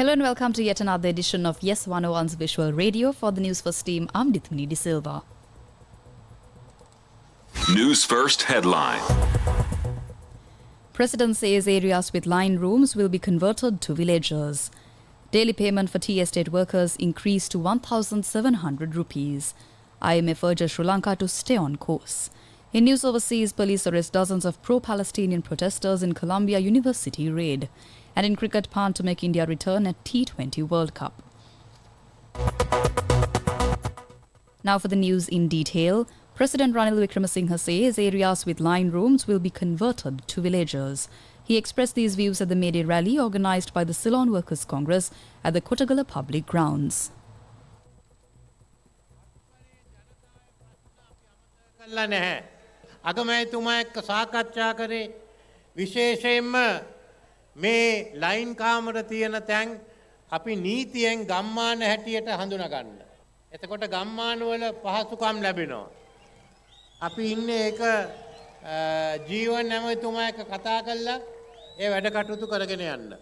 Hello and welcome to yet another edition of Yes 101's Visual Radio. For the Newsfirst team, I'm Dithmini De Silva. Newsfirst headline. President says areas with line rooms will be converted to villages. Daily payment for tea estate workers increased to 1,700 rupees. IMF urges Sri Lanka to stay on course. In news overseas, police arrest dozens of pro-Palestinian protesters in Columbia University raid. And in cricket, pan to make India return at T20 World Cup. Now for the news in detail. President Ranil Wickremesinghe says areas with line rooms will be converted to villages. He expressed these views at the May Day rally organised by the Ceylon Workers' Congress at the Kottagala Public Grounds. මේ line කාමර තියෙන තැන් අපි නීතියෙන් ගම්මාන හැටියට හඳුනා ගන්න. එතකොට ගම්මාන වල පහසුකම් ලැබෙනවා. අපි ඉන්නේ ඒක ජීවන නැමතුමා එක්ක කතා කරලා ඒ වැඩ කටයුතු කරගෙන යන්න.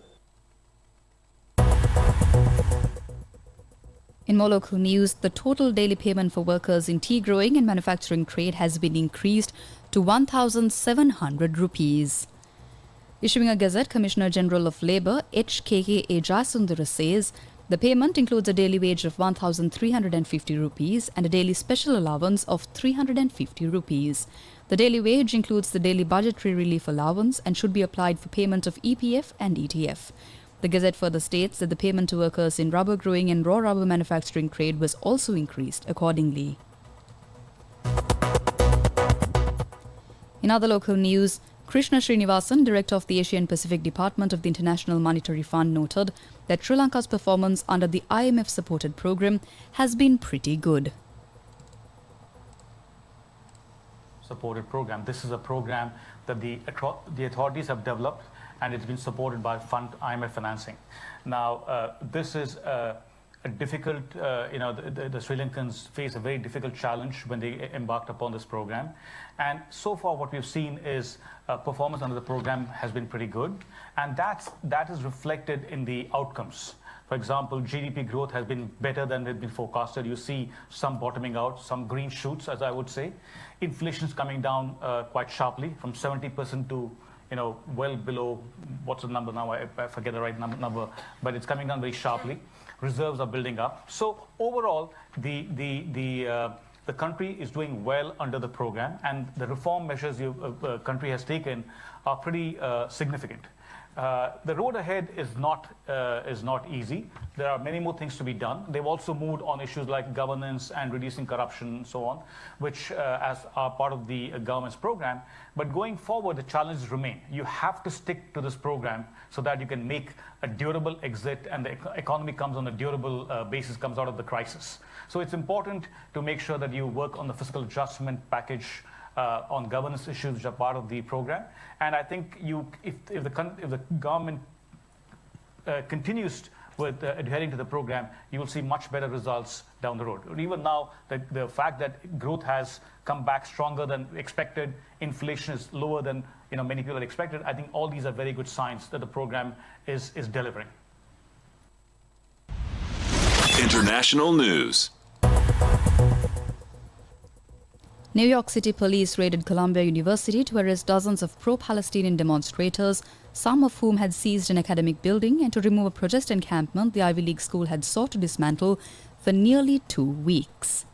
In more local news, the total daily payment for workers in tea growing and manufacturing trade has been increased to 1,700 rupees. Issuing a gazette, Commissioner General of Labour HKK Jayasundara says the payment includes a daily wage of 1,350 rupees and a daily special allowance of 350 rupees. The daily wage includes the daily budgetary relief allowance and should be applied for payment of EPF and ETF. The gazette further states that the payment to workers in rubber growing and raw rubber manufacturing trade was also increased accordingly. In other local news, Krishna Srinivasan, Director of the Asian Pacific Department of the International Monetary Fund, noted that Sri Lanka's performance under the IMF-supported program has been pretty good. Supported program. This is a program that the authorities have developed, and it's been supported by IMF financing. Now, this is a difficult, the Sri Lankans face a very difficult challenge when they embarked upon this program. And so far what we've seen is performance under the program has been pretty good. And that is reflected in the outcomes. For example, GDP growth has been better than had been forecasted. You see some bottoming out, some green shoots, as I would say. Inflation is coming down quite sharply from 70% to well below, what's the number now? I forget the right number, but it's coming down very sharply. Reserves are building up. So overall, the country is doing well under the program, and the reform measures the country has taken are pretty significant. The road ahead is not easy. There are many more things to be done. They've also moved on issues like governance and reducing corruption and so on, which as are part of the government's program. But going forward, the challenges remain. You have to stick to this program so that you can make a durable exit and the economy comes on a durable basis, comes out of the crisis. So it's important to make sure that you work on the fiscal adjustment package, on governance issues which are part of the program. And I think if the government continues with adhering to the program, you will see much better results down the road. Even now, the fact that growth has come back stronger than expected, inflation is lower than many people had expected, I think all these are very good signs that the program is delivering. International news. New York City police raided Columbia University to arrest dozens of pro-Palestinian demonstrators, some of whom had seized an academic building, and to remove a protest encampment the Ivy League school had sought to dismantle for nearly 2 weeks.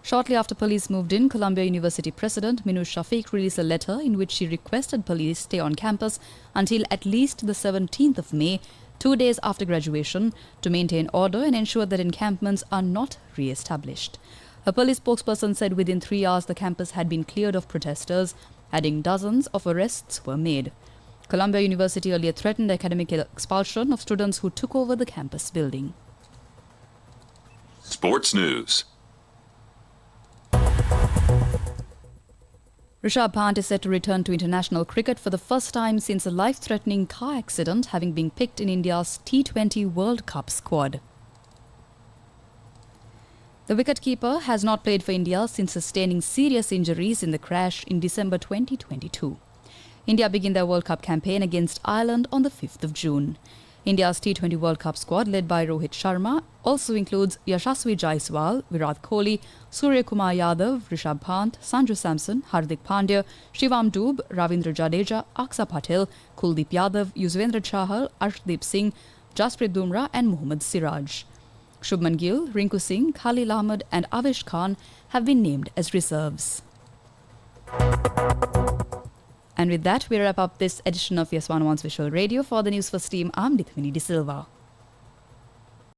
Shortly after police moved in, Columbia University President Minouche Shafik released a letter in which she requested police stay on campus until at least the 17th of May, 2 days after graduation, to maintain order and ensure that encampments are not re-established. A police spokesperson said within 3 hours the campus had been cleared of protesters, adding dozens of arrests were made. Columbia University earlier threatened academic expulsion of students who took over the campus building. Sports news. Rishabh Pant is set to return to international cricket for the first time since a life-threatening car accident, having been picked in India's T20 World Cup squad. The wicketkeeper has not played for India since sustaining serious injuries in the crash in December 2022. India began their World Cup campaign against Ireland on the 5th of June. India's T20 World Cup squad, led by Rohit Sharma, also includes Yashasvi Jaiswal, Virat Kohli, Surya Kumar Yadav, Rishabh Pant, Sanju Samson, Hardik Pandya, Shivam Dube, Ravindra Jadeja, Aksa Patel, Kuldeep Yadav, Yuzvendra Chahal, Arshdeep Singh, Jasprit Bumrah and Mohammad Siraj. Shubman Gill, Rinku Singh, Khalil Ahmed and Avesh Khan have been named as reserves. And with that, we wrap up this edition of Yes 101's Visual Radio. For the News First team, I'm Nithmini De Silva.